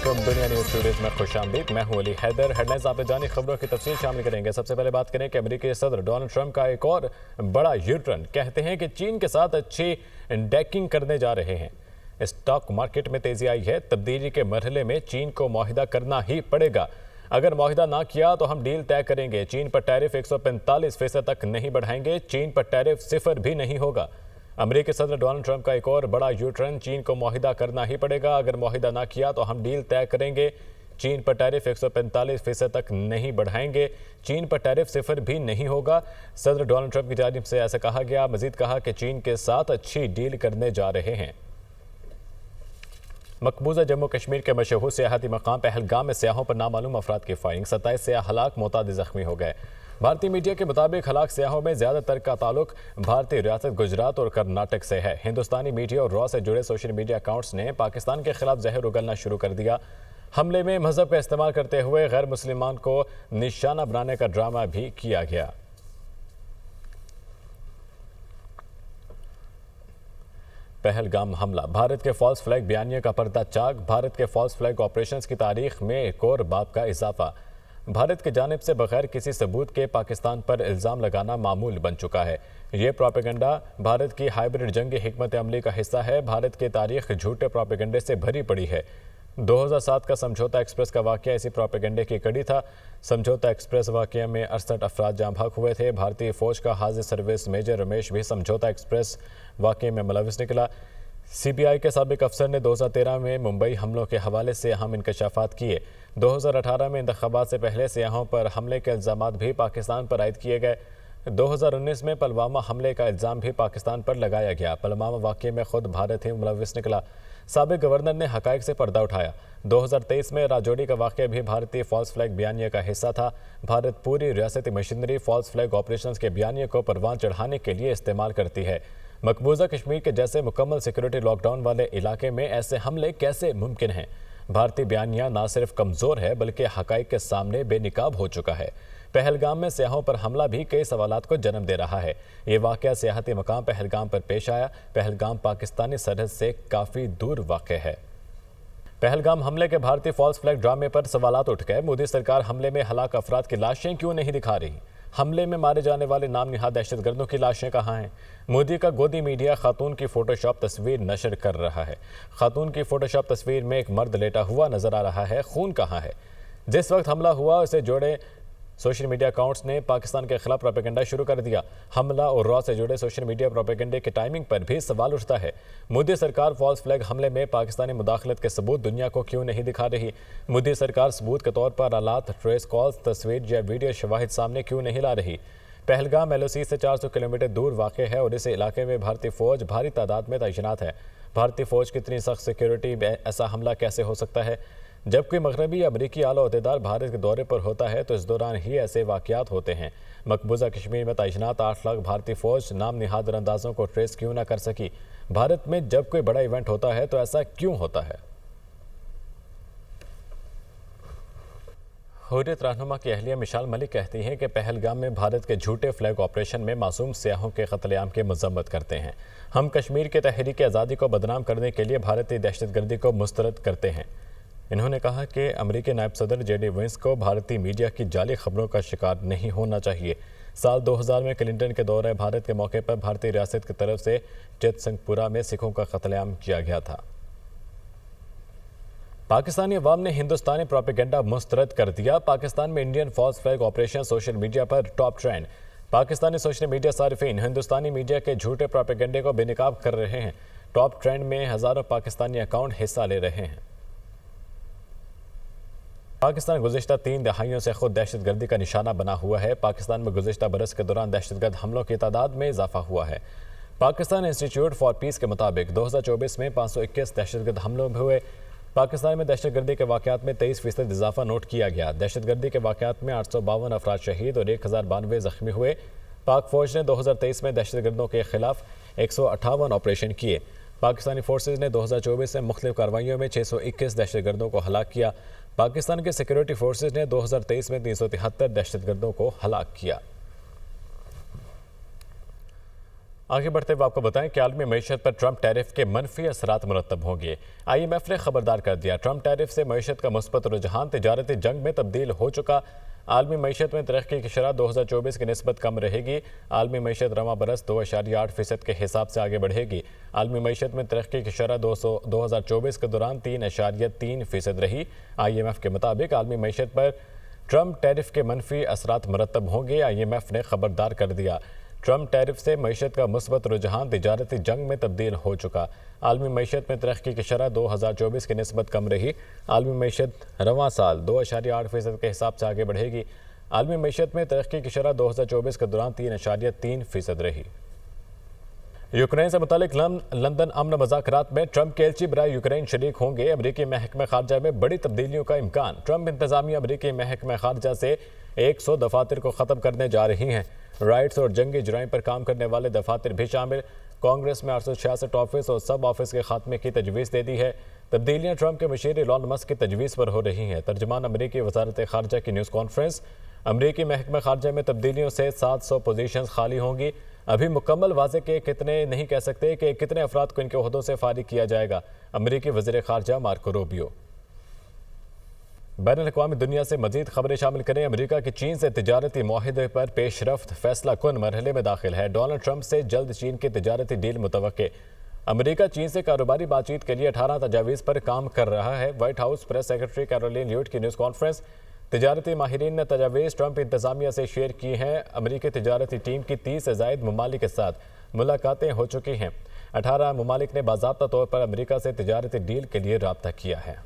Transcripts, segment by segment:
अलैकुम। दुनिया news studios में खुशामदीद। मैं हूं अली हैदर। हेडलाइंस आप जानी खबरों की तफसील शामिल करेंगे। सबसे पहले बात करें कि अमेरिकी सदर डोनाल्ड ट्रंप का एक और बड़ा यूटर्न। कहते हैं कि चीन के साथ अच्छी डेकिंग करने जा रहे हैं। स्टॉक मार्केट में तेजी आई है। तब्दीली के मरहले में चीन को मुआहिदा करना ही पड़ेगा। अगर मुआहिदा ना किया तो हम डील तय करेंगे। चीन पर टैरिफ 145% तक नहीं बढ़ाएंगे। चीन पर टैरिफ 0 भी नहीं होगा। अमेरिकी सदर डोनाल्ड ट्रंप का एक और बड़ा यूटर्न। चीन को मुआहिदा करना ही पड़ेगा। अगर मुआहिदा ना किया तो हम डील तय करेंगे। चीन पर टैरिफ 145% तक नहीं बढ़ाएंगे। चीन पर टैरिफ 0 भी नहीं होगा। सदर डोनाल्ड ट्रंप की जानिब से ऐसा कहा गया। मजीद कहा कि चीन के साथ अच्छी डील करने जा रहे हैं। मकबूजा जम्मू कश्मीर के मशहूर सियाहती मकाम पहलगाम में सियाहों पर नामालूम अफराद की फायरिंग। 27 सियाह हलाक, मुताद जख्मी हो गए। भारतीय मीडिया के मुताबिक हलाक सियाहों में ज्यादातर का ताल्लुक भारतीय रियासत गुजरात और कर्नाटक से है। हिंदुस्तानी मीडिया और रॉ से जुड़े सोशल मीडिया अकाउंट्स ने पाकिस्तान के खिलाफ जहर उगलना शुरू कर दिया। हमले में मजहब का इस्तेमाल करते हुए गैर मुसलमान को निशाना बनाने का ड्रामा भी किया गया। पहलगाम हमला, भारत के फॉल्स फ्लैग बयानिया का पर्दा चाक। भारत के फॉल्स फ्लैग ऑपरेशंस की तारीख में एक और बाब का इजाफा। भारत की जानिब से बगैर किसी सबूत के पाकिस्तान पर इल्ज़ाम लगाना मामूल बन चुका है। ये प्रोपेगेंडा भारत की हाइब्रिड जंगी हिकमत अमली का हिस्सा है। भारत की तारीख झूठे प्रोपेगेंडे से भरी पड़ी है। 2007 का समझौता एक्सप्रेस का वाक़या इसी प्रोपेगेंडे की कड़ी था। समझौता एक्सप्रेस वाक़या में 68 अफराद जाँ भाग हुए थे। भारतीय फौज का हाजिर सर्विस मेजर रमेश भी समझौता एक्सप्रेस वाक़े में मुलविस निकला। CBI के साबिक अफसर ने 2013 में मुंबई हमलों के हवाले से अहम इंकशाफात किए। 2018 में इंतखाबात से पहले सियाहों पर हमले के इल्ज़ामात भी पाकिस्तान पर आयद किए गए। 2019 में पुलवामा हमले का इल्ज़ाम भी पाकिस्तान पर लगाया गया। पुलवामा वाक़े में खुद भारत ही मुलविस निकला। साबिक गवर्नर ने हक़ाइक़ से पर्दा उठाया। 2023 में राजौरी का वाक़या भी भारतीय फॉल्स फ्लैग बयानिया का हिस्सा था। भारत पूरी रियासती मशीनरी फॉल्स फ्लैग ऑपरेशंस के बयानिया को परवान चढ़ाने के लिए इस्तेमाल करती है। मकबूजा कश्मीर के जैसे मुकम्मल सिक्योरिटी लॉकडाउन वाले इलाके में ऐसे हमले कैसे मुमकिन हैं? भारतीय बयानिया न सिर्फ कमज़ोर है बल्कि हक़ाइक़ के सामने बेनिकाब हो चुका है। पहलगाम में सियाहों पर हमला भी कई सवालात को जन्म दे रहा है। ये वाक़या सियाहती मकाम पहलगाम पर पेश आया। पहलगाम पाकिस्तानी सरहद से काफ़ी दूर वाक़ है। पहलगाम हमले के भारतीय फॉल्स फ्लैग ड्रामे पर सवालात उठ गए। मोदी सरकार हमले में हलाक अफराद की लाशें क्यों नहीं दिखा रही? हमले में मारे जाने वाले नाम निहाद दहशतगर्दों की लाशें कहाँ हैं? मोदी का गोदी मीडिया खातून की फोटोशॉप तस्वीर नशर कर रहा है। खातून की फोटोशॉप तस्वीर में एक मर्द लेटा हुआ नजर आ रहा है। खून कहाँ है? जिस वक्त हमला हुआ उसे जोड़े सोशल मीडिया अकाउंट्स ने पाकिस्तान के खिलाफ प्रोपेगेंडा शुरू कर दिया। हमला और रॉ से जुड़े सोशल मीडिया प्रोपेगेंडे की टाइमिंग पर भी सवाल उठता है। मोदी सरकार फॉल्स फ्लैग हमले में पाकिस्तानी मुदाखलत के सबूत दुनिया को क्यों नहीं दिखा रही? मोदी सरकार सबूत के तौर पर आलात, ट्रेस कॉल्स, तस्वीर या वीडियो शवाहिद सामने क्यों नहीं ला रही? पहलगाम LOC से 400 किलोमीटर दूर वाक़ है और इस इलाके में भारतीय फौज भारी तादाद में तैनात है। भारतीय फौज की इतनी सख्त सिक्योरिटी में ऐसा हमला कैसे हो सकता है? जब कोई मगरबी या अमरीकी आला ओहदेदार भारत के दौरे पर होता है तो इस दौरान ही ऐसे वाक़यात होते हैं। मकबूजा कश्मीर में तैनात 8 लाख भारतीय फौज नाम निहाद अंदाजों को ट्रेस क्यों ना कर सकी? भारत में जब कोई बड़ा इवेंट होता है तो ऐसा क्यों होता है? हुर्रियत रहनुमा की अहलिया मिशाल मलिक कहती हैं कि पहलगाम में भारत के झूठे फ्लैग ऑपरेशन में मासूम सियाहों के कत्लेआम की मजम्मत करते हैं। हम कश्मीर के तहरीक आज़ादी को बदनाम करने के लिए भारतीय दहशतगर्दी को मुस्तरद करते हैं। इन्होंने कहा कि अमेरिकी नायब सदर JD Vance को भारतीय मीडिया की जाली खबरों का शिकार नहीं होना चाहिए। साल 2000 में क्लिंटन के दौरे भारत के मौके पर भारतीय रियासत की तरफ से जतसिंहपुरा में सिखों का कत्लेआम किया गया था। पाकिस्तानी अवाम ने हिंदुस्तानी प्रोपेगेंडा मुस्तरद कर दिया। पाकिस्तान में Indian false flag operation social media पर top trend. Pakistani social media सारिफीन हिंदुस्तानी मीडिया के झूठे प्रोपेगेंडे को बेनकाब कर रहे हैं। टॉप ट्रेंड में हज़ारों पाकिस्तानी अकाउंट हिस्सा ले रहे हैं। पाकिस्तान गुज़िश्ता 3 दहाइयों से खुद दहशतगर्दी का निशाना बना हुआ है। पाकिस्तान में गुज़िश्ता बरस के दौरान दहशतगर्द हमलों की तादाद में इजाफा हुआ है। पाकिस्तान इंस्टीट्यूट फॉर पीस के मुताबिक 2024 में 521 दहशतगर्द हमलों हुए। पाकिस्तान में दहशतगर्दी के वाक़यात में 23% इजाफा नोट किया गया। दहशतगर्दी के वाक़यात में 852 अफराद शहीद और 1092 जख्मी हुए। पाक फौज ने 2023 में दहशतगर्दों के खिलाफ 158 ऑपरेशन किए। पाकिस्तानी फोर्सेज ने 2024 में मुख्तलिफ कार्रवाइयों में 621 दहशतगर्दों को हलाक किया। पाकिस्तान के सिक्योरिटी फोर्सेज ने 2023 में 373 दहशतगर्दों को हलाक किया। आगे बढ़ते हुए आपको बताएं कि आलमी मईशत पर ट्रंप टैरिफ के मनफी असरात मुरतब होंगे। IMF ने खबरदार कर दिया, ट्रंप टैरिफ से मईशत का मुस्बत रुझान तिजारती जंग में तब्दील हो चुका। आलमी मईशत में तरक्की की शरह 2024 की निस्बत कम रहेगी। आलमी मईशत रवा बरस 2.8% के हिसाब से आगे बढ़ेगी। आलमी मईशत में तरक्की की शरह 2024 के दौरान 3.3% रही। IMF के मुताबिक आलमी मईशत पर ट्रंप टैरिफ के मनफी असरात मुरतब होंगे। IMF ने खबरदार कर दिया, ट्रंप टैरिफ से मईशत का मुस्बत रुझान तिजारती जंग में तब्दील हो चुका। आलमी मईशत में तरक्की की शरह 2024 की निस्बत कम रही। आलमी मईशत रवां साल 2.8% के हिसाब से आगे बढ़ेगी। आलमी मईशत में तरक्की की शरह 2024 के दौरान 3.3% रही। यूक्रेन से मुतालिक लंदन अमन मुज़ाकरात में ट्रंप के एलची बराए यूक्रेन शरीक होंगे। अमरीकी महकमा खारजा में बड़ी तब्दीलियों का इम्कान। ट्रंप इंतजामिया अमरीकी महकमा खारजा से 100 दफातर को ख़त्म करने जा रही हैं। राइट्स और जंगी जुराइम पर काम करने वाले दफातर भी शामिल। कांग्रेस में 866 ऑफिस और सब ऑफिस के खात्मे की तजवीज़ दे दी है। तब्दीलियाँ ट्रंप के मशीर इलॉन मस्क की तजवीज़ पर हो रही हैं। तर्जमान अमरीकी वजारत खारजा की न्यूज़ कॉन्फ्रेंस। अमरीकी महकमा खारजा में तब्दीलियों से 700 पोजीशंस खाली होंगी। अभी मुकम्मल वाज़े के कितने नहीं कह सकते कि कितने अफराद को इनके ओहदों से फारिग किया जाएगा। अमरीकी वज़ीर खारजा मार्को रूबियो। बैनुल-अक़वामी दुनिया से मजीद खबरें शामिल करें। अमरीका की चीन से तिजारती मुआहदे पर पेशरफ्त फैसला कुन मरहले में दाखिल है। डोनाल्ड ट्रंप से जल्द चीन की तिजारती डील मुतवक्के। अमरीका चीन से कारोबारी बातचीत के लिए 18 तजावीज़ पर काम कर रहा है। White house press secretary Karoline lewd की न्यूज़ कॉन्फ्रेंस। तिजारती माहिरीन ने तजावीज़ ट्रंप इंतजामिया से शेयर की हैं। अमरीकी तिजारती टीम की 30 से ज़ायद ममालिक के साथ मुलाकातें हो चुकी हैं। 18 ममालिक ने बाज़ाब्ता तौर पर अमरीका से तिजारती डील के लिए राब्ता किया है।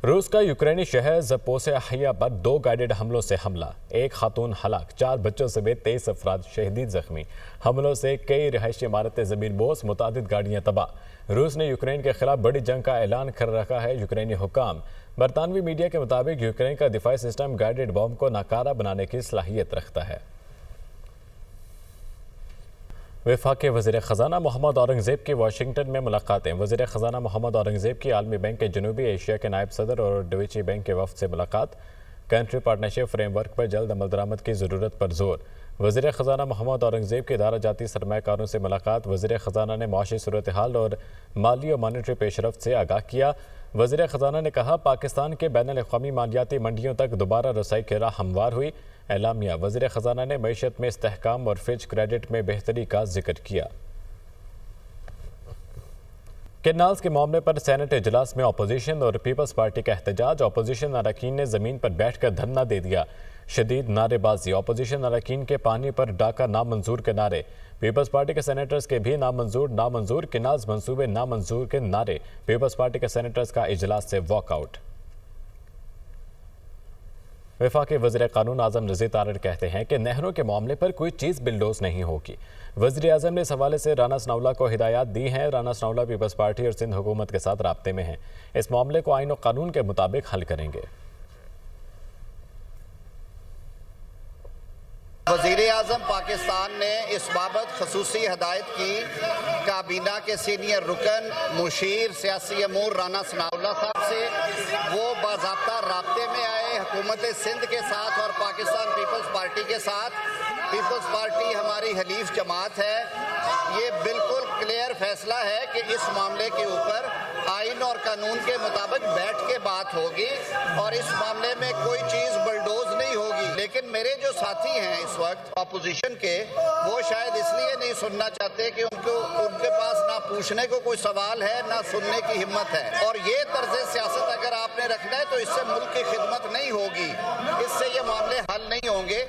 रूस का यूक्रेनी शहर ज़पोरिज़िया पर 2 गाइडेड हमलों से हमला। 1 खातून हलाक, 4 बच्चों समेत 23 अफराद शहीद जख्मी। हमलों से कई रिहायशी इमारतें ज़मीनबोस, मुतादिद गाड़ियाँ तबाह। रूस ने यूक्रेन के खिलाफ बड़ी जंग का ऐलान कर रखा है। यूक्रेनी हुकाम। बरतानवी मीडिया के मुताबिक यूक्रेन का दिफाई सिस्टम गाइडेड बम को नाकारा बनाने की सलाहियत रखता है। वफाकी वज़ीर ख़जाना मोहम्मद औरंगज़ेब की वाशिंगटन में मुलाकातें। वज़ीर ख़जाना मोहम्मद औरंगज़ेब की आलमी बैंक के जनूबी एशिया के नायब सदर और डोइचे बैंक के वफ़द से मुलाकात। कंट्री पार्टनरशिप फ्रेमवर्क पर जल्द अमल दरामद की ज़रूरत पर जोर। वज़ीर ख़जाना मोहम्मद औरंगज़ेब की इदारा जाती सरमायाकारों से मुलाकात। वज़ीर ख़जाना ने माशी सूरत हाल और माली और मॉनेटरी पेशरफ्त से आगाह किया। वज़ीर ख़जाना ने कहा, पाकिस्तान के बैनुल-अक़वामी मालियाती मंडियों तक दोबारा रसाई की राह हमवार हुई। एलामिया। वज़ीर ख़जाना ने मईशत में इस्तेहकाम और फिच क्रेडिट में बेहतरी का जिक्र किया। कैनाल्स के मामले पर सेनेट इजलास में अपोजिशन और पीपल्स पार्टी का एहतजाज। अपोजिशन अरकान ने ज़मीन पर बैठकर धरना दे दिया। शदीद नारेबाजी। अपोजिशन अरकान के पानी पर डाका नामंजूर के नारे। पीपल्स पार्टी के सेनेटर्स के भी नामंजूर कैनाल्स मंसूबे नामंजूर के नारे। पीपल्स पार्टी के सेनेटर्स का इजलास से वॉकआउट। वफाकी वज़ीर क़ानून आज़म रज़ी तारड़ कहते हैं कि नहरों के मामले पर कोई चीज़ बिल्डोज नहीं होगी। वज़ीर आज़म ने इस हवाले से राना सनाउल्लाह को हिदायत दी हैं। राना सनाउल्लाह पीपल्स पार्टी और सिंध हुकूमत के साथ राब्ते में हैं। इस मामले को आईन और कानून के मुताबिक हल करेंगे। वज़ीर आज़म पाकिस्तान ने इस बाबत खसूसी हदायत की। काबीना के सीनियर रुकन मुशीर सियासी अमूर राना सनाउल्लाह साहब से वो बाज़ाब्ता राब्ते में आए हुकूमत सिंध के साथ और पाकिस्तान पीपल्स पार्टी के साथ। पीपल्स पार्टी हमारी हलीफ जमात है। ये बिल्कुल क्लियर फैसला है कि इस मामले के ऊपर आइन और कानून के मुताबिक बैठ के बात होगी और इस मामले में कोई चीज़ बुलडोज नहीं होगी। लेकिन मेरे जो साथी हैं इस वक्त अपोजिशन के, वो शायद इसलिए नहीं सुनना चाहते कि उनके पास ना पूछने को कोई सवाल है ना सुनने की हिम्मत है। और ये तर्ज सियासत अगर आपने रखना है तो इससे मुल्क की खिदमत नहीं होगी, इससे ये मामले हल नहीं होंगे।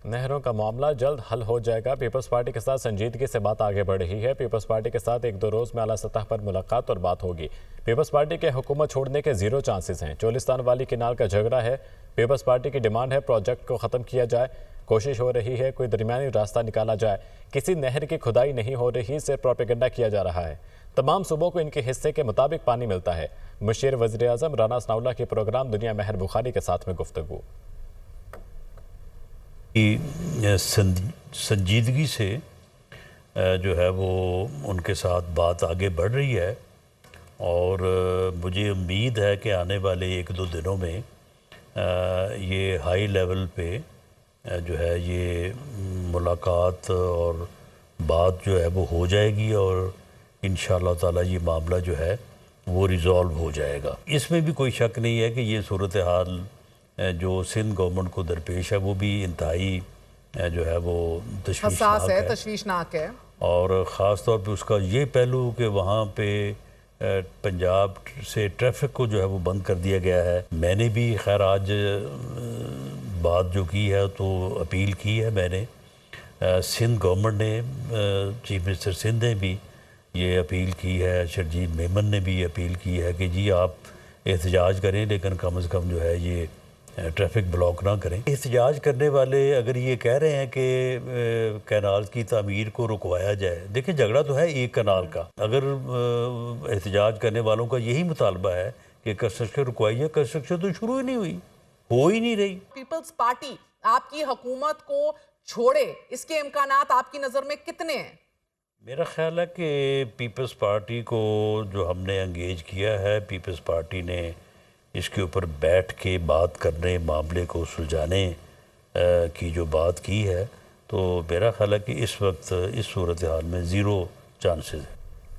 नहरों का मामला जल्द हल हो जाएगा। पीपल्स पार्टी के साथ संजीदगी से बात आगे बढ़ रही है। पीपल्स पार्टी के साथ 1-2 रोज़ में आला सतह पर मुलाकात और बात होगी। पीपल्स पार्टी के हुकूमत छोड़ने के 0 चांसेस हैं। चोलिस्तान वाली किनाल का झगड़ा है। पीपल्स पार्टी की डिमांड है प्रोजेक्ट को ख़त्म किया जाए। कोशिश हो रही है कोई दरमियानी रास्ता निकाला जाए। किसी नहर की खुदाई नहीं हो रही, सिर्फ प्रोपेगेंडा किया जा रहा है। तमाम सूबों को इनके हिस्से के मुताबिक पानी मिलता है। मुशीर वज़ीर आज़म राना सनाउल्लाह की प्रोग्राम दुनिया महर बुखारी के साथ में गुफ्तगू। संजीदगी से जो है वो उनके साथ बात आगे बढ़ रही है और मुझे उम्मीद है कि आने वाले 1-2 दिनों में ये हाई लेवल पे जो है ये मुलाकात और बात जो है वो हो जाएगी और इंशाअल्लाह ताला ये मामला जो है वो रिज़ॉल्व हो जाएगा। इसमें भी कोई शक नहीं है कि ये सूरत हाल जो सिंध गवर्नमेंट को दरपेश है वो भी इंतहाई जो है वो हसास है, तशवीशनाक है। और ख़ास तौर पे उसका ये पहलू कि वहाँ पे पंजाब से ट्रैफिक को जो है वो बंद कर दिया गया है। मैंने भी खैर आज बात जो की है तो अपील की है मैंने, सिंध गवर्नमेंट ने, चीफ मिनिस्टर सिंध ने भी ये अपील की है, शरजील मेमन ने भी अपील की है कि जी आप एहतजाज करें लेकिन कम से कम जो है ये ट्रैफिक ब्लॉक ना करें। एहतजाज करने वाले अगर ये कह रहे हैं कि कैनाल की तामीर को रुकवाया जाए, देखिए झगड़ा तो है एक कैनाल का। अगर एहतजाज करने वालों का यही मुतालबा है कि कंस्ट्रक्शन रुकवाई जाए, कंस्ट्रक्शन तो शुरू ही नहीं हुई, हो ही नहीं रही। पीपल्स पार्टी आपकी हुकूमत को छोड़े, इसके इम्कानात आपकी नज़र में कितने हैं? मेरा ख्याल है कि पीपल्स पार्टी को जो हमने एंगेज किया है, पीपल्स पार्टी ने इसके ऊपर बैठ के बात करने, मामले को सुलझाने की जो बात की है, तो मेरा ख्याल है कि इस वक्त इस सूरत हाल में ज़ीरो चांसेस है।